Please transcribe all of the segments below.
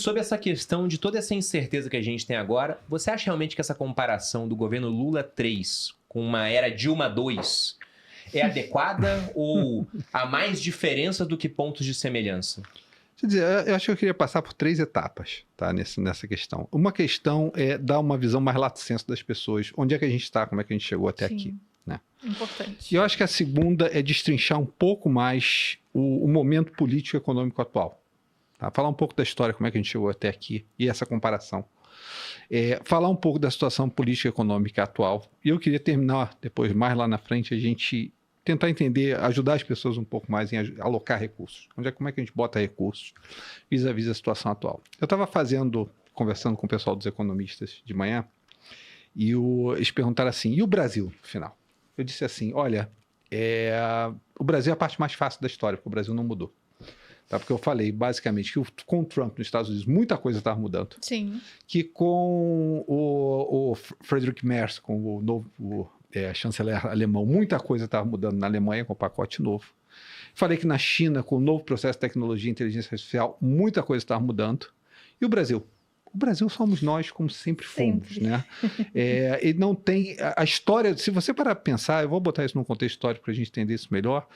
sobre essa questão de toda essa incerteza que a gente tem agora, você acha realmente que essa comparação do governo Lula 3 com uma era Dilma 2 é adequada ou há mais diferença do que pontos de semelhança? Quer dizer, eu acho que eu queria passar por 3 etapas, tá, nessa questão. Uma questão é dar uma visão mais lato sensu das pessoas. Onde é que a gente está, como é que a gente chegou até aqui. Né? Importante. E eu acho que a segunda é destrinchar um pouco mais o momento político e econômico atual. Tá? Falar um pouco da história, como é que a gente chegou até aqui e essa comparação. Falar um pouco da situação política e econômica atual. E eu queria terminar, depois, mais lá na frente, a gente tentar entender, ajudar as pessoas um pouco mais em alocar recursos. Como é que a gente bota recursos vis-à-vis a situação atual. Eu estava conversando com o pessoal dos economistas de manhã, e eles perguntaram assim, e o Brasil, no final? Eu disse assim, olha, o Brasil é a parte mais fácil da história, porque o Brasil não mudou. Tá? Porque eu falei, basicamente, que com o Trump nos Estados Unidos, muita coisa estava mudando. Sim. Que com o Friedrich Merz, com o novo chanceler alemão, muita coisa estava mudando na Alemanha com o pacote novo. Falei que na China, com o novo processo de tecnologia e inteligência artificial, muita coisa estava mudando. E o Brasil? O Brasil somos nós, como sempre fomos, né? E não tem... A história, se você parar para pensar, eu vou botar isso num contexto histórico para a gente entender isso melhor,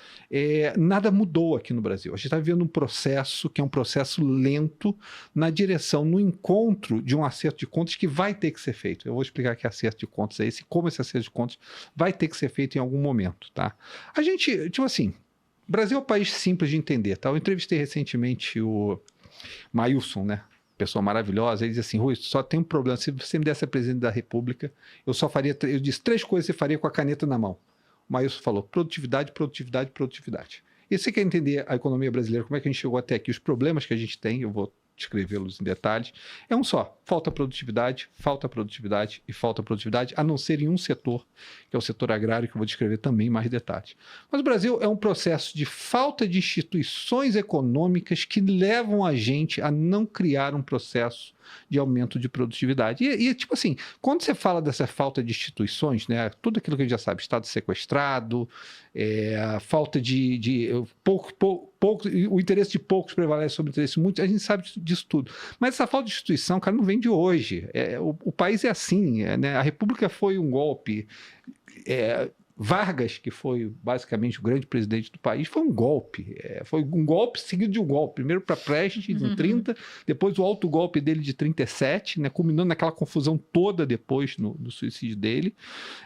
nada mudou aqui no Brasil. A gente está vivendo um processo que é um processo lento na direção, no encontro de um acerto de contas que vai ter que ser feito. Eu vou explicar que acerto de contas é esse, como esse acerto de contas vai ter que ser feito em algum momento, tá? A gente, tipo assim, o Brasil é um país simples de entender, tá? Eu entrevistei recentemente o Maílson, né? Pessoa maravilhosa, ele diz assim, Rui, só tem um problema, se você me desse a presidente da República, eu disse 3 coisas que você faria com a caneta na mão. O Maílson falou, produtividade, produtividade, produtividade. E você quer entender a economia brasileira, como é que a gente chegou até aqui, os problemas que a gente tem, eu vou descrevê-los em detalhes, é um só, falta produtividade e falta produtividade, a não ser em um setor, que é o setor agrário, que eu vou descrever também em mais detalhes. Mas o Brasil é um processo de falta de instituições econômicas que levam a gente a não criar um processo de aumento de produtividade. E tipo assim, quando você fala dessa falta de instituições, né, tudo aquilo que a gente já sabe, Estado sequestrado, a falta o interesse de poucos prevalece sobre o interesse de muitos, a gente sabe disso tudo. Mas essa falta de instituição, cara, não vem de hoje. O país é assim, né? A República foi um golpe. Vargas, que foi basicamente o grande presidente do país, foi um golpe. Foi um golpe seguido de um golpe. Primeiro para Prestes, em 30, depois o autogolpe dele de 37, né, culminando naquela confusão toda depois no suicídio dele.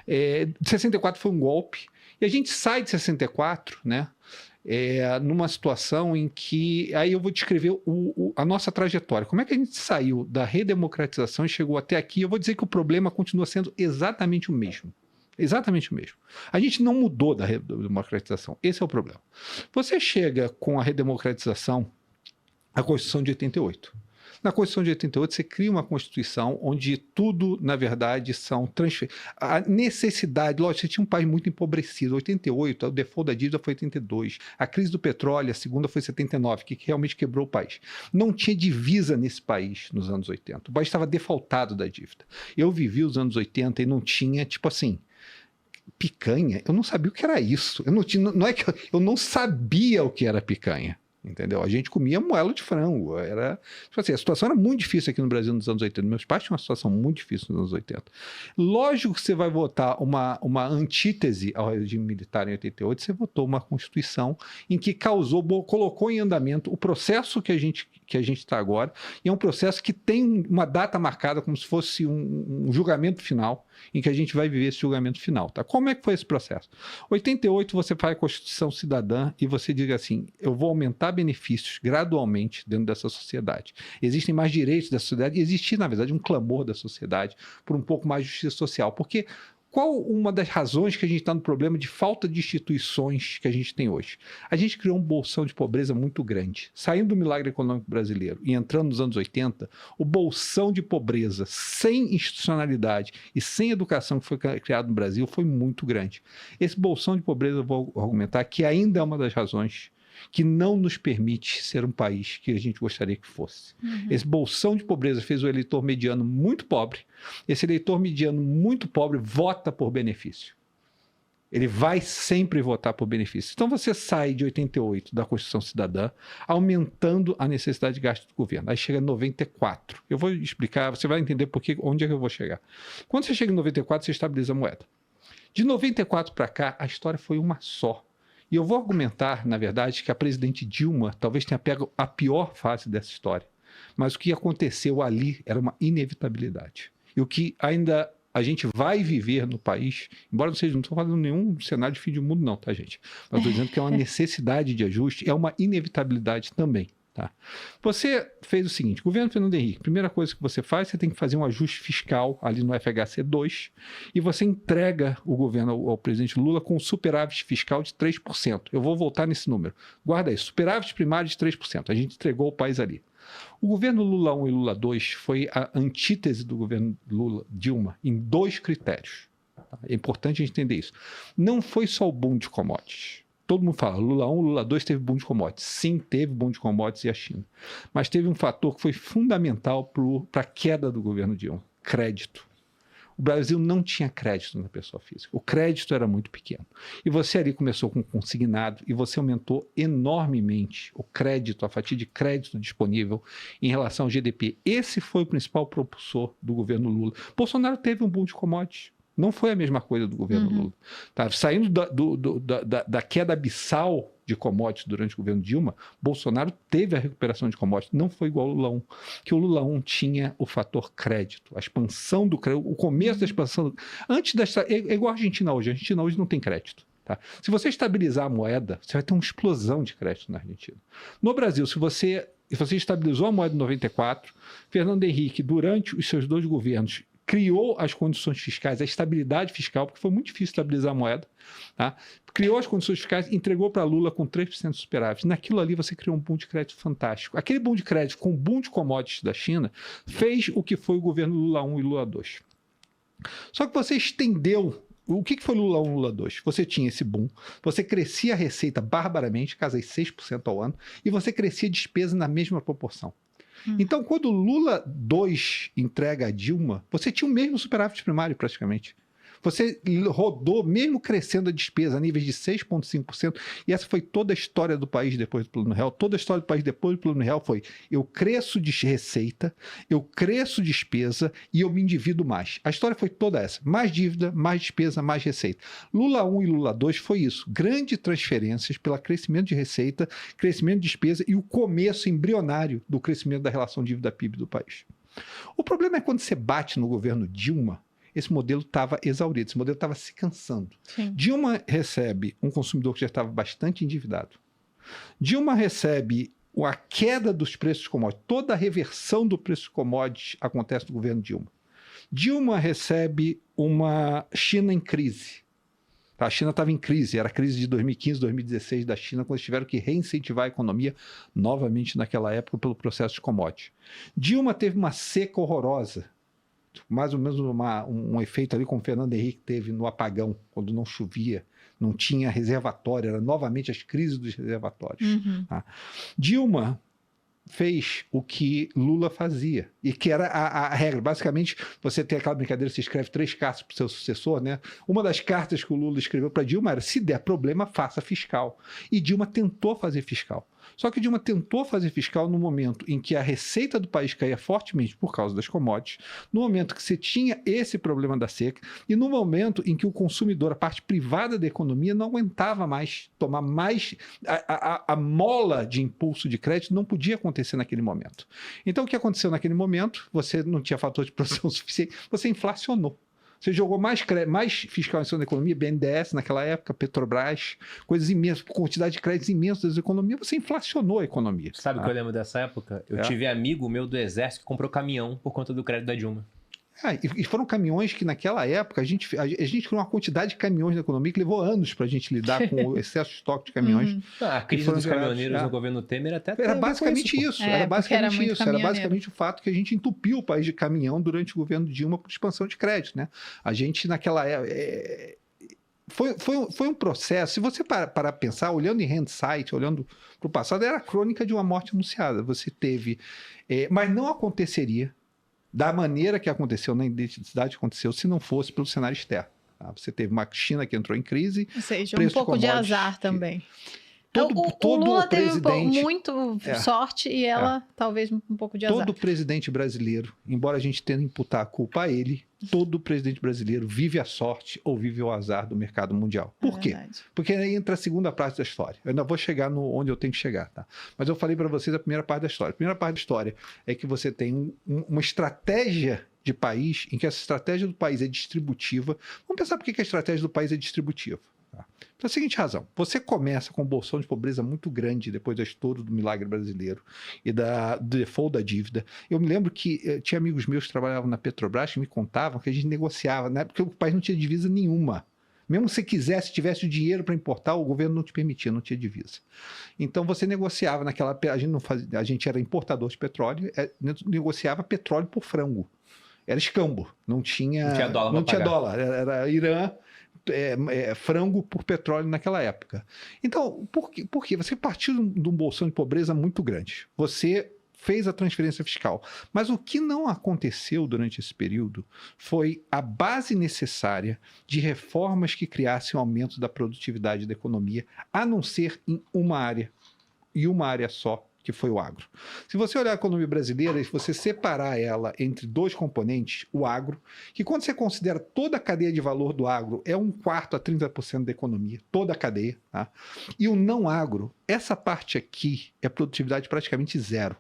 De 64 foi um golpe. E a gente sai de 64, né, numa situação em que... Aí eu vou descrever a nossa trajetória. Como é que a gente saiu da redemocratização e chegou até aqui? Eu vou dizer que o problema continua sendo exatamente o mesmo. Exatamente o mesmo. A gente não mudou da redemocratização. Esse é o problema. Você chega com a redemocratização, a Constituição de 88. Na Constituição de 88, você cria uma Constituição onde tudo, na verdade, são transferências. A necessidade, lógico, você tinha um país muito empobrecido. 88, o default da dívida foi 82. A crise do petróleo, a segunda foi 79, que realmente quebrou o país. Não tinha divisa nesse país nos anos 80. O país estava defaultado da dívida. Eu vivi os anos 80 e não tinha, tipo assim... Picanha, eu não sabia o que era isso. Não é que eu não sabia o que era picanha. Entendeu? A gente comia moela de frango. Tipo assim, a situação era muito difícil aqui no Brasil nos anos 80. Meus pais tinham uma situação muito difícil nos anos 80. Lógico que você vai votar uma antítese ao regime militar em 88, você votou uma Constituição em que colocou em andamento o processo que a gente está agora, e é um processo que tem uma data marcada como se fosse um julgamento final, em que a gente vai viver esse julgamento final. Tá? Como é que foi esse processo? 88, você faz a Constituição Cidadã e você diz assim, eu vou aumentar benefícios gradualmente dentro dessa sociedade. Existem mais direitos da sociedade e existe, na verdade, um clamor da sociedade por um pouco mais de justiça social. Porque qual uma das razões que a gente está no problema de falta de instituições que a gente tem hoje? A gente criou um bolsão de pobreza muito grande. Saindo do milagre econômico brasileiro e entrando nos anos 80, o bolsão de pobreza sem institucionalidade e sem educação que foi criado no Brasil foi muito grande. Esse bolsão de pobreza, eu vou argumentar, que ainda é uma das razões que não nos permite ser um país que a gente gostaria que fosse. Esse bolsão de pobreza fez o eleitor mediano muito pobre. Esse eleitor mediano muito pobre vota por benefício. Ele vai sempre votar por benefício. Então você sai de 88 da Constituição Cidadã, aumentando a necessidade de gasto do governo. Aí chega em 94. Eu vou explicar, você vai entender onde é que eu vou chegar. Quando você chega em 94, você estabiliza a moeda. De 94 para cá, a história foi uma só. E eu vou argumentar, na verdade, que a presidente Dilma talvez tenha pego a pior fase dessa história. Mas o que aconteceu ali era uma inevitabilidade. E o que ainda a gente vai viver no país, embora não estou falando nenhum cenário de fim de mundo não, tá, gente? Mas estou dizendo que é uma necessidade de ajuste, é uma inevitabilidade também, tá? Você fez o seguinte, governo Fernando Henrique, primeira coisa que você faz, você tem que fazer um ajuste fiscal ali no FHC 2 e você entrega o governo ao presidente Lula com um superávit fiscal de 3%. Eu vou voltar nesse número. Guarda isso, superávit primário de 3%. A gente entregou o país ali. O governo Lula 1 e Lula 2 foi a antítese do governo Dilma em 2 critérios. É importante a gente entender isso. Não foi só o boom de commodities. Todo mundo fala, Lula 1, Lula 2 teve boom de commodities. Sim, teve boom de commodities e a China. Mas teve um fator que foi fundamental para a queda do governo Dilma, crédito. O Brasil não tinha crédito na pessoa física. O crédito era muito pequeno. E você ali começou com consignado e você aumentou enormemente o crédito, a fatia de crédito disponível em relação ao GDP. Esse foi o principal propulsor do governo Lula. Bolsonaro teve um boom de commodities. Não foi a mesma coisa do governo Lula. Tá? Saindo da queda abissal de commodities durante o governo Dilma, Bolsonaro teve a recuperação de commodities. Não foi igual ao Lula 1, que o Lula 1 tinha o fator crédito, a expansão do crédito, o começo da expansão. Antes da. É igual a Argentina hoje. A Argentina hoje não tem crédito. Tá? Se você estabilizar a moeda, você vai ter uma explosão de crédito na Argentina. No Brasil, se você estabilizou a moeda em 94, Fernando Henrique, durante os seus 2 governos, criou as condições fiscais, a estabilidade fiscal, porque foi muito difícil estabilizar a moeda, tá? Criou as condições fiscais, entregou para Lula com 3% de superávit. Naquilo ali você criou um boom de crédito fantástico. Aquele boom de crédito com o boom de commodities da China fez o que foi o governo Lula 1 e Lula 2. Só que você estendeu. O que foi Lula 1 e Lula 2? Você tinha esse boom, você crescia a receita barbaramente, quase 6% ao ano, e você crescia a despesa na mesma proporção. Então, quando o Lula 2 entrega a Dilma, você tinha o mesmo superávit primário praticamente. Você rodou, mesmo crescendo a despesa a níveis de 6,5%, e essa foi toda a história do país depois do Plano Real. Toda a história do país depois do Plano Real foi: eu cresço de receita, eu cresço despesa e eu me endivido mais. A história foi toda essa: mais dívida, mais despesa, mais receita. Lula 1 e Lula 2 foi isso: grandes transferências pelo crescimento de receita, crescimento de despesa e o começo embrionário do crescimento da relação dívida-PIB do país. O problema é quando você bate no governo Dilma, esse modelo estava exaurido, esse modelo estava se cansando. Sim. Dilma recebe um consumidor que já estava bastante endividado. Dilma recebe a queda dos preços de commodities. Toda a reversão do preço de commodities acontece no governo Dilma. Dilma recebe uma China em crise. A China estava em crise, era a crise de 2015, 2016 da China, quando eles tiveram que reincentivar a economia novamente naquela época pelo processo de commodities. Dilma teve uma seca horrorosa. Mais ou menos um efeito ali como o Fernando Henrique teve no apagão, quando não chovia, não tinha reservatório, era novamente as crises dos reservatórios. Tá? Dilma fez o que Lula fazia, e que era a regra. Basicamente, você tem aquela brincadeira, você escreve 3 cartas para o seu sucessor, né? Uma das cartas que o Lula escreveu para Dilma era: se der problema, faça fiscal. E Dilma tentou fazer fiscal. Só que Dilma tentou fazer fiscal no momento em que a receita do país caía fortemente por causa das commodities, no momento que você tinha esse problema da seca e no momento em que o consumidor, a parte privada da economia, não aguentava mais tomar mais... A mola de impulso de crédito não podia acontecer naquele momento. Então, o que aconteceu naquele momento? Você não tinha fator de produção suficiente, você inflacionou. Você jogou mais fiscal em cima da economia, BNDES naquela época, Petrobras, coisas imensas, quantidade de créditos imensas da economia, você inflacionou a economia. Sabe o que eu lembro dessa época? Eu tive amigo meu do Exército que comprou caminhão por conta do crédito da Dilma. E foram caminhões que naquela época a gente criou uma quantidade de caminhões na economia que levou anos para a gente lidar com o excesso de estoque de caminhões. A crise dos caminhoneiros no governo Temer até era basicamente isso. Era basicamente o fato que a gente entupiu o país de caminhão durante o governo Dilma por expansão de crédito, né? A gente naquela época... Foi um processo, se você parar pensar, olhando em hindsight, olhando para o passado, era a crônica de uma morte anunciada. Você teve... mas não aconteceria da maneira que aconteceu, na identidade que aconteceu, se não fosse pelo cenário externo. Tá? Você teve uma China que entrou em crise. Ou seja, um preço pouco de commodities azar também. o Lula teve presidente, muito sorte e ela talvez um pouco de azar. todo presidente brasileiro, embora a gente tente imputar a culpa a ele, todo presidente brasileiro vive a sorte ou vive o azar do mercado mundial. Por quê? Verdade. Porque aí entra a segunda parte da história. Eu ainda vou chegar onde eu tenho que chegar, tá? Mas eu falei para vocês a primeira parte da história. A primeira parte da história é que você tem uma estratégia de país em que essa estratégia do país é distributiva. Vamos pensar por que a estratégia do país é distributiva. Tá? Pela seguinte razão, você começa com um bolsão de pobreza muito grande depois do estouro do milagre brasileiro e do default da dívida. Eu me lembro que tinha amigos meus que trabalhavam na Petrobras que me contavam que a gente negociava, né? Porque o país não tinha divisa nenhuma. Mesmo se você quisesse, tivesse o dinheiro para importar, o governo não te permitia, não tinha divisa. Então você negociava naquela... A gente era importador de petróleo, negociava petróleo por frango. Era escambo, não tinha dólar. Não tinha dólar, era Irã... frango por petróleo naquela época. Então, por quê? Você partiu de um bolsão de pobreza muito grande. Você fez a transferência fiscal. Mas o que não aconteceu durante esse período foi a base necessária de reformas que criassem o aumento da produtividade da economia, a não ser em uma área, e uma área só, que foi o agro. Se você olhar a economia brasileira e se você separar ela entre dois componentes, o agro, que quando você considera toda a cadeia de valor do agro, é 1/4 a 30% da economia, toda a cadeia, tá? E o não agro, essa parte aqui é produtividade praticamente zero.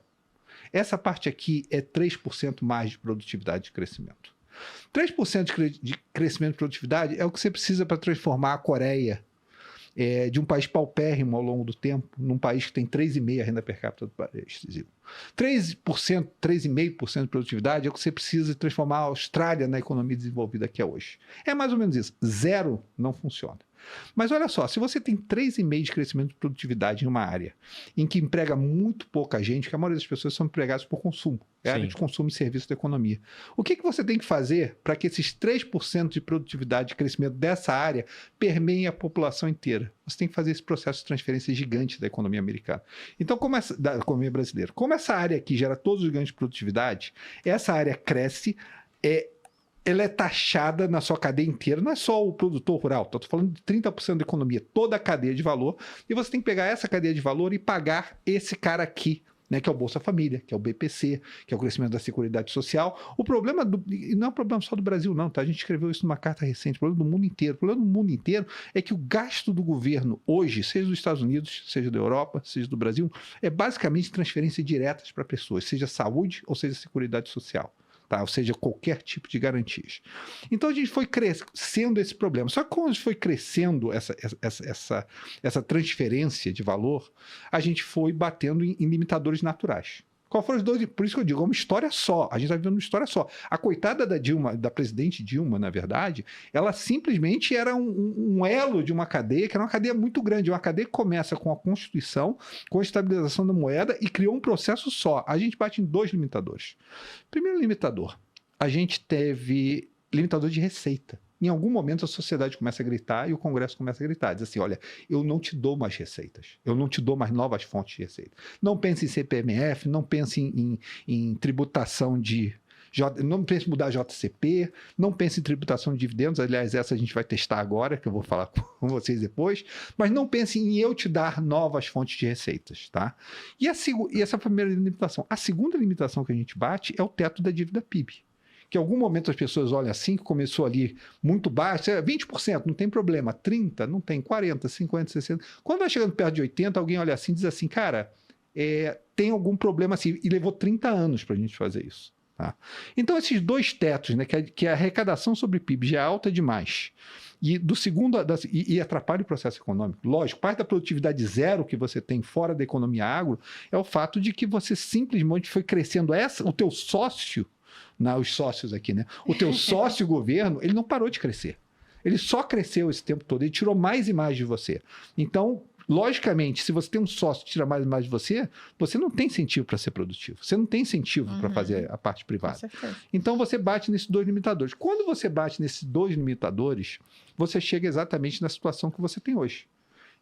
Essa parte aqui é 3% mais de produtividade de crescimento. 3% de crescimento de produtividade é o que você precisa para transformar a Coreia de um país paupérrimo ao longo do tempo, num país que tem 3,5% a renda per capita do país. 3%, 3,5% de produtividade é o que você precisa transformar a Austrália na economia desenvolvida que é hoje. É mais ou menos isso. Zero não funciona. Mas olha só, se você tem 3,5% de crescimento de produtividade em uma área em que emprega muito pouca gente, que a maioria das pessoas são empregadas por consumo, é a área de consumo e serviço da economia. O que você tem que fazer para que esses 3% de produtividade de crescimento dessa área permeiem a população inteira? Você tem que fazer esse processo de transferência gigante da economia americana. Então, da economia brasileira. Como essa área aqui gera todos os ganhos de produtividade, essa área cresce, ela é taxada na sua cadeia inteira, não é só o produtor rural, estou falando de 30% da economia, toda a cadeia de valor, e você tem que pegar essa cadeia de valor e pagar esse cara aqui, né, que é o Bolsa Família, que é o BPC, que é o crescimento da Seguridade Social. O problema, e não é um problema só do Brasil não, tá? A gente escreveu isso numa carta recente, o problema do mundo inteiro. O problema do mundo inteiro é que o gasto do governo hoje, seja dos Estados Unidos, seja da Europa, seja do Brasil, é basicamente transferência diretas para pessoas, seja saúde ou seja Seguridade Social. Tá? Ou seja, qualquer tipo de garantias. Então a gente foi crescendo esse problema. Só que quando a gente foi crescendo essa transferência de valor, a gente foi batendo em limitadores naturais. Qual foram os dois? Por isso que eu digo, é uma história só. A gente está vivendo uma história só. A coitada da Dilma, da presidente Dilma, na verdade, ela simplesmente era um elo de uma cadeia, que era uma cadeia muito grande. Uma cadeia que começa com a Constituição, com a estabilização da moeda e criou um processo só. A gente bate em dois limitadores. Primeiro limitador, a gente teve limitador de receita. Em algum momento a sociedade começa a gritar e o Congresso começa a gritar. Diz assim, olha, eu não te dou mais receitas. Eu não te dou mais novas fontes de receita. Não pense em CPMF, não pense em tributação de... Não pense em mudar JCP, não pense em tributação de dividendos. Aliás, essa a gente vai testar agora, que eu vou falar com vocês depois. Mas não pense em eu te dar novas fontes de receitas, tá? E essa é a primeira limitação. A segunda limitação que a gente bate é o teto da dívida PIB. Que em algum momento as pessoas olham assim, que começou ali muito baixo, 20%, não tem problema, 30%, não tem, 40%, 50%, 60%. Quando vai chegando perto de 80%, alguém olha assim e diz assim, cara, tem algum problema assim, e levou 30 anos para a gente fazer isso. Tá? Então esses dois tetos, né, que a arrecadação sobre PIB já é alta demais, e do segundo e atrapalha o processo econômico. Lógico, parte da produtividade zero que você tem fora da economia agro é o fato de que você simplesmente foi crescendo o teu sócio, os sócios aqui, né? O teu sócio governo, ele não parou de crescer. Ele só cresceu esse tempo todo, ele tirou mais e mais de você. Então, logicamente, se você tem um sócio que tira mais e mais de você, você não tem incentivo para ser produtivo. Você não tem incentivo para fazer a parte privada. Então, você bate nesses dois limitadores. Quando você bate nesses dois limitadores, você chega exatamente na situação que você tem hoje.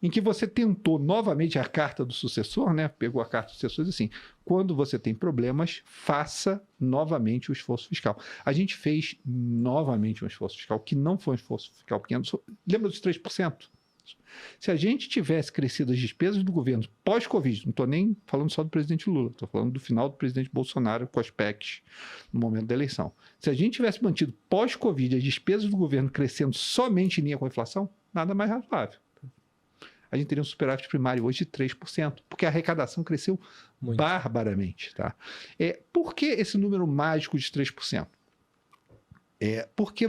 em que você tentou novamente a carta do sucessor, né? Pegou a carta do sucessor e disse assim, quando você tem problemas, faça novamente o esforço fiscal. A gente fez novamente um esforço fiscal, que não foi um esforço fiscal pequeno. Lembra dos 3%? Se a gente tivesse crescido as despesas do governo pós-Covid, não estou nem falando só do presidente Lula, estou falando do final do presidente Bolsonaro com as PECs no momento da eleição. Se a gente tivesse mantido pós-Covid as despesas do governo crescendo somente em linha com a inflação, nada mais razoável. A gente teria um superávit primário hoje de 3%, porque a arrecadação cresceu muito barbaramente. Tá? Por que esse número mágico de 3%? Porque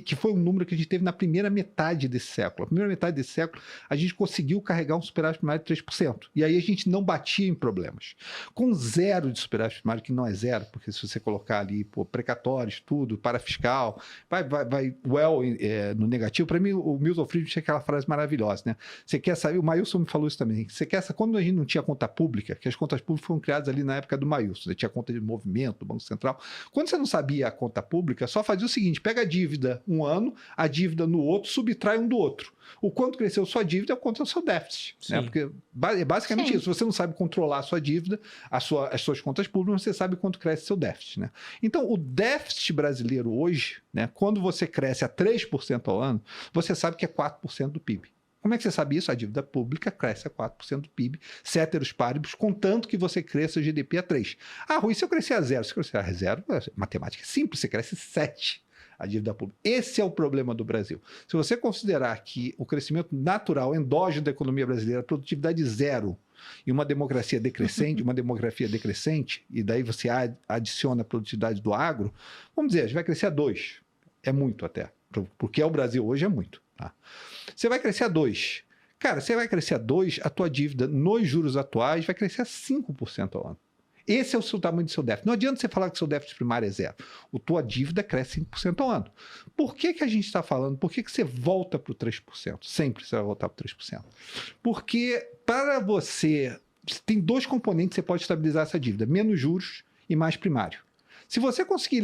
que foi um número que a gente teve na primeira metade desse século. A primeira metade desse século, a gente conseguiu carregar um superávit primário de 3%. E aí a gente não batia em problemas. Com zero de superávit primário, que não é zero, porque se você colocar ali precatórios, tudo, para fiscal, vai no negativo. Para mim, o Milton Friedman tinha aquela frase maravilhosa, né? Você quer saber, o Mailson me falou isso também, quando a gente não tinha conta pública, que as contas públicas foram criadas ali na época do Mailson, tinha conta de movimento, do Banco Central. Quando você não sabia a conta pública, só fazia o seguinte, pega a dívida um ano, a dívida no outro, subtrai um do outro. O quanto cresceu sua dívida é o quanto é o seu déficit. Né? Porque é basicamente isso. Se você não sabe controlar a sua dívida, as suas contas públicas, você sabe quanto cresce seu déficit. Né? Então, o déficit brasileiro hoje, né, quando você cresce a 3% ao ano, você sabe que é 4% do PIB. Como é que você sabe isso? A dívida pública cresce a 4% do PIB, ceteris paribus, contanto que você cresça o GDP a 3%. Rui, se eu crescer a 0%, se eu crescer a 0%, matemática é simples, você cresce 7%. A dívida pública. Esse é o problema do Brasil. Se você considerar que o crescimento natural, endógeno da economia brasileira, produtividade zero, e uma democracia decrescente, e daí você adiciona a produtividade do agro, vamos dizer, a gente vai crescer a 2%. É muito até. Porque é o Brasil hoje, é muito. Tá? Você vai crescer a 2%. Cara, você vai crescer a 2%, a tua dívida nos juros atuais vai crescer a 5% ao ano. Esse é o seu tamanho do seu déficit. Não adianta você falar que o seu déficit primário é zero. A tua dívida cresce 5% ao ano. Por que a gente está falando? Por que você volta para o 3%? Sempre você vai voltar para o 3%. Porque para você, tem dois componentes que você pode estabilizar essa dívida. Menos juros e mais primário. Se você conseguir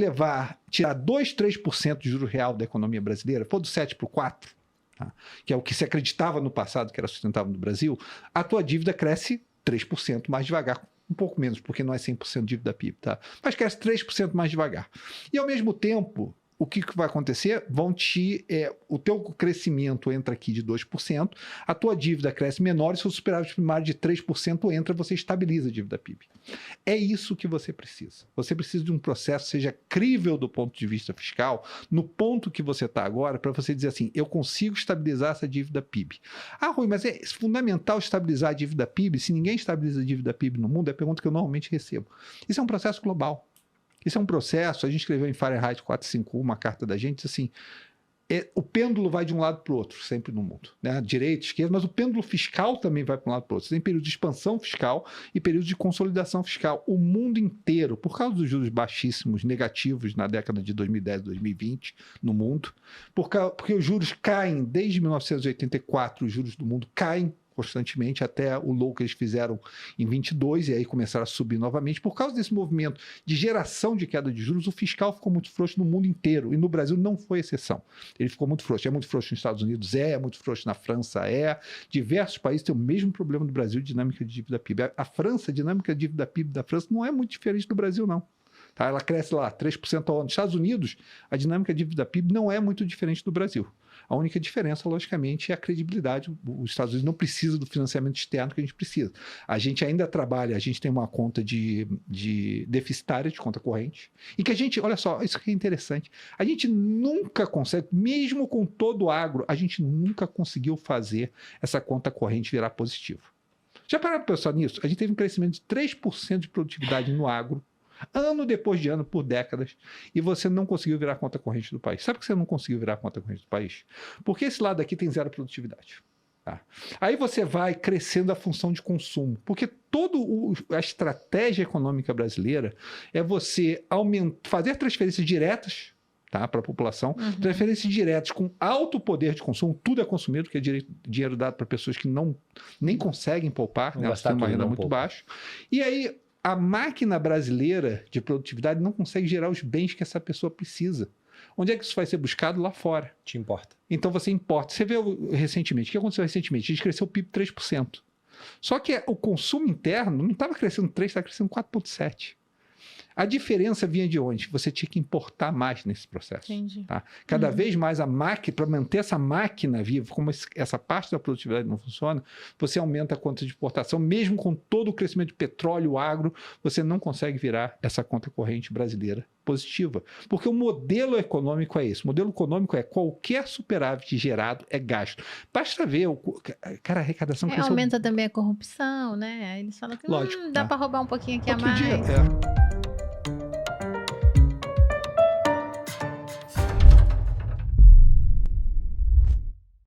tirar 2, 3% de juro real da economia brasileira, for do 7 para o 4, tá? Que é o que se acreditava no passado que era sustentável no Brasil, a tua dívida cresce 3% mais devagar. Um pouco menos, porque não é 100% dívida PIB, tá? Mas cresce 3% mais devagar. E, ao mesmo tempo, o que vai acontecer? O teu crescimento entra aqui de 2%, a tua dívida cresce menor, e se o superávit primário de 3% entra, você estabiliza a dívida PIB. É isso que você precisa. Você precisa de um processo que seja crível do ponto de vista fiscal, no ponto que você está agora, para você dizer assim, eu consigo estabilizar essa dívida PIB. Rui, mas é fundamental estabilizar a dívida PIB? Se ninguém estabiliza a dívida PIB no mundo, é a pergunta que eu normalmente recebo. Isso é um processo global. Isso é um processo, a gente escreveu em Fahrenheit 451, uma carta da gente, assim, o pêndulo vai de um lado para o outro, sempre no mundo, né? Direita, esquerda, mas o pêndulo fiscal também vai para um lado para o outro. Você tem período de expansão fiscal e período de consolidação fiscal. O mundo inteiro, por causa dos juros baixíssimos, negativos na década de 2010, 2020, no mundo, porque os juros caem desde 1984, os juros do mundo caem constantemente até o low que eles fizeram em 22 e aí começaram a subir novamente. Por causa desse movimento de geração de queda de juros, o fiscal ficou muito frouxo no mundo inteiro e no Brasil não foi exceção. Ele ficou muito frouxo. É muito frouxo nos Estados Unidos, é muito frouxo na França, Diversos países têm o mesmo problema do Brasil, dinâmica de dívida PIB. A França, a dinâmica de dívida PIB da França não é muito diferente do Brasil, não. Tá? Ela cresce lá 3% ao ano. Nos Estados Unidos, a dinâmica de dívida PIB não é muito diferente do Brasil. A única diferença, logicamente, é a credibilidade. Os Estados Unidos não precisam do financiamento externo que a gente precisa. A gente ainda trabalha, a gente tem uma conta de deficitária, de conta corrente, e que a gente, olha só, isso que é interessante, a gente nunca consegue, mesmo com todo o agro, a gente nunca conseguiu fazer essa conta corrente virar positiva. Já pararam para pensar nisso? A gente teve um crescimento de 3% de produtividade no agro, ano depois de ano, por décadas, e você não conseguiu virar a conta corrente do país. Sabe por que você não conseguiu virar a conta corrente do país? Porque esse lado aqui tem zero produtividade. Tá? Aí você vai crescendo a função de consumo, porque toda a estratégia econômica brasileira é você fazer transferências diretas, tá, para a população, transferências diretas com alto poder de consumo, tudo é consumido, que é dinheiro dado para pessoas que nem conseguem poupar, né, elas têm uma renda muito baixa. E aí a máquina brasileira de produtividade não consegue gerar os bens que essa pessoa precisa. Onde é que isso vai ser buscado? Lá fora. Te importa. Então você importa. Você vê recentemente, o que aconteceu recentemente? A gente cresceu o PIB 3%. Só que o consumo interno não estava crescendo 3%, estava crescendo 4,7%. A diferença vinha de onde? Você tinha que importar mais nesse processo. Entendi. Tá? Cada vez mais a máquina, para manter essa máquina viva, como essa parte da produtividade não funciona, você aumenta a conta de importação, mesmo com todo o crescimento de petróleo, agro, você não consegue virar essa conta corrente brasileira positiva. Porque o modelo econômico é esse. O modelo econômico é qualquer superávit gerado é gasto. Basta ver, cara, a arrecadação cresceu. Aumenta também a corrupção, né? Aí eles falam que Lógico, dá né? para roubar um pouquinho aqui a Outro mais. dia,